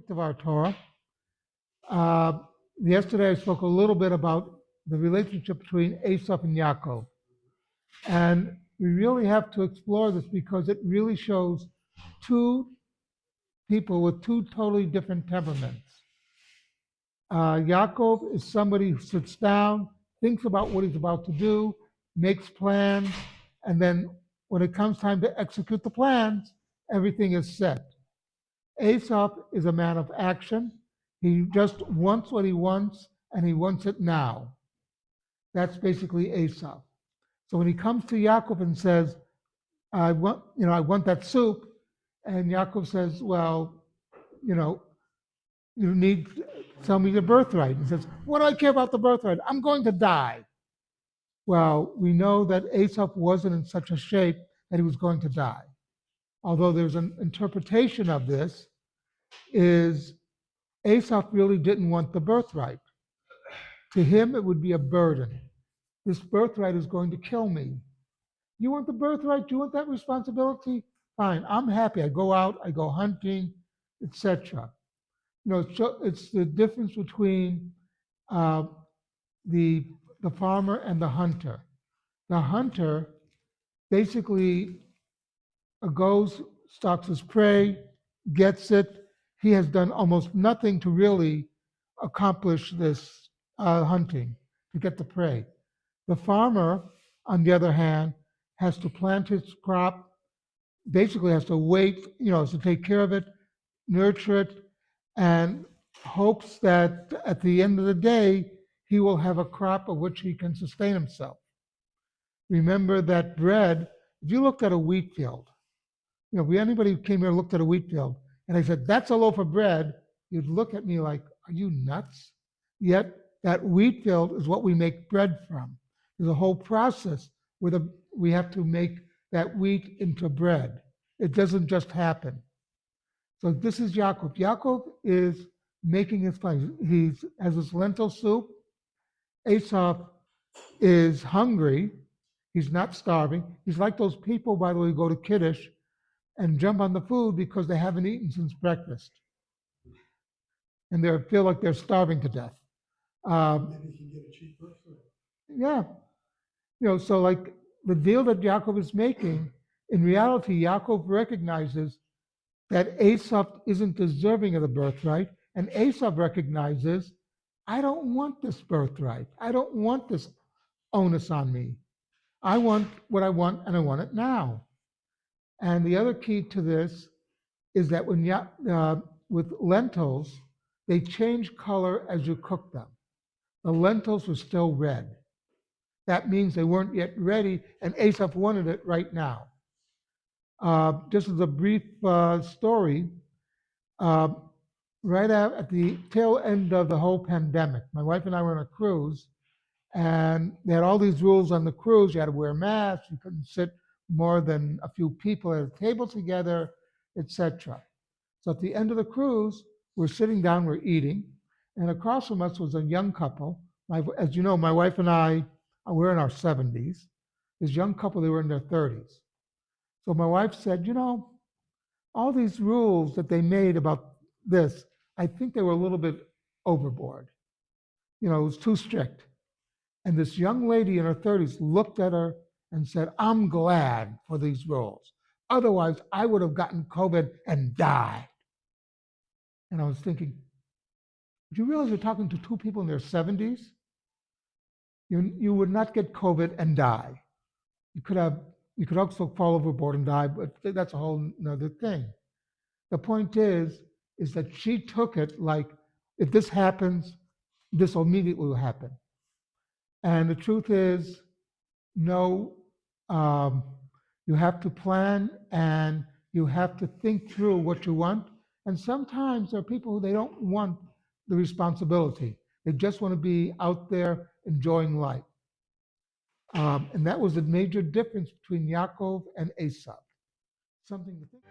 subject of our Torah. Uh, Yesterday I spoke a little bit about the relationship between Esau and Yaakov. And we really have to explore this because it really shows two people with two totally different temperaments. Yaakov is somebody who sits down, thinks about what he's about to do, makes plans, and then when it comes time to execute the plans, everything is set. Esau is a man of action. He just wants what he wants, and he wants it now. That's basically Esau. So when he comes to Yaakov and says, I want that soup," and Yaakov says, "Well, you know, you need to tell me your birthright." He says, "What do I care about the birthright? I'm going to die." Well, we know that Esau wasn't in such a shape that he was going to die. Although there's an interpretation of this, is Esau really didn't want the birthright. To him, it would be a burden. This birthright is going to kill me. You want the birthright? You want that responsibility? Fine, I'm happy. I go out, I go hunting, etc. It's the difference between uh, the the farmer and the hunter. The hunter basically goes, stalks his prey, gets it. He has done almost nothing to really accomplish this hunting, to get the prey. The farmer, on the other hand, has to plant his crop, basically has to wait, has to take care of it, nurture it, and hopes that at the end of the day, he will have a crop of which he can sustain himself. Remember that bread, if you looked at a wheat field, if anybody who came here looked at a wheat field and I said, "That's a loaf of bread," you'd look at me like, "Are you nuts?" Yet that wheat field is what we make bread from. There's a whole process where we have to make that wheat into bread. It doesn't just happen. So this is Yaakov. Yaakov is making his plan. He has his lentil soup. Esau is hungry. He's not starving. He's like those people, by the way, who go to Kiddush and jump on the food because they haven't eaten since breakfast. And they feel like they're starving to death. Maybe he can get a cheap birthright. Yeah. So like the deal that Yaakov is making, in reality, Yaakov recognizes that Esau isn't deserving of the birthright, and Esau recognizes, I don't want this birthright. I don't want this onus on me. I want what I want, and I want it now. And the other key to this is that with lentils, they change color as you cook them. The lentils were still red. That means they weren't yet ready, and Esau wanted it right now. Just as a brief story, uh, right at the tail end of the whole pandemic, my wife and I were on a cruise, and they had all these rules on the cruise. You had to wear masks, you couldn't sit more than a few people at a table together, etc. So at the end of the cruise, we're sitting down, we're eating, and across from us was a young couple. As you know, my wife and I, we're in our 70s. This young couple, they were in their 30s. So my wife said, all these rules that they made about this, I think they were a little bit overboard. It was too strict. And this young lady in her 30s looked at her and said, "I'm glad for these rules. Otherwise, I would have gotten COVID and died." And I was thinking, do you realize you're talking to two people in their 70s? You would not get COVID and die. You could also fall overboard and die, but that's a whole another thing. The point is that she took it like, if this happens, this immediately will happen. And the truth is, no, you have to plan and you have to think through what you want. And sometimes there are people who they don't want the responsibility. They just want to be out there enjoying life. And that was a major difference between Yaakov and Esau. Something to think.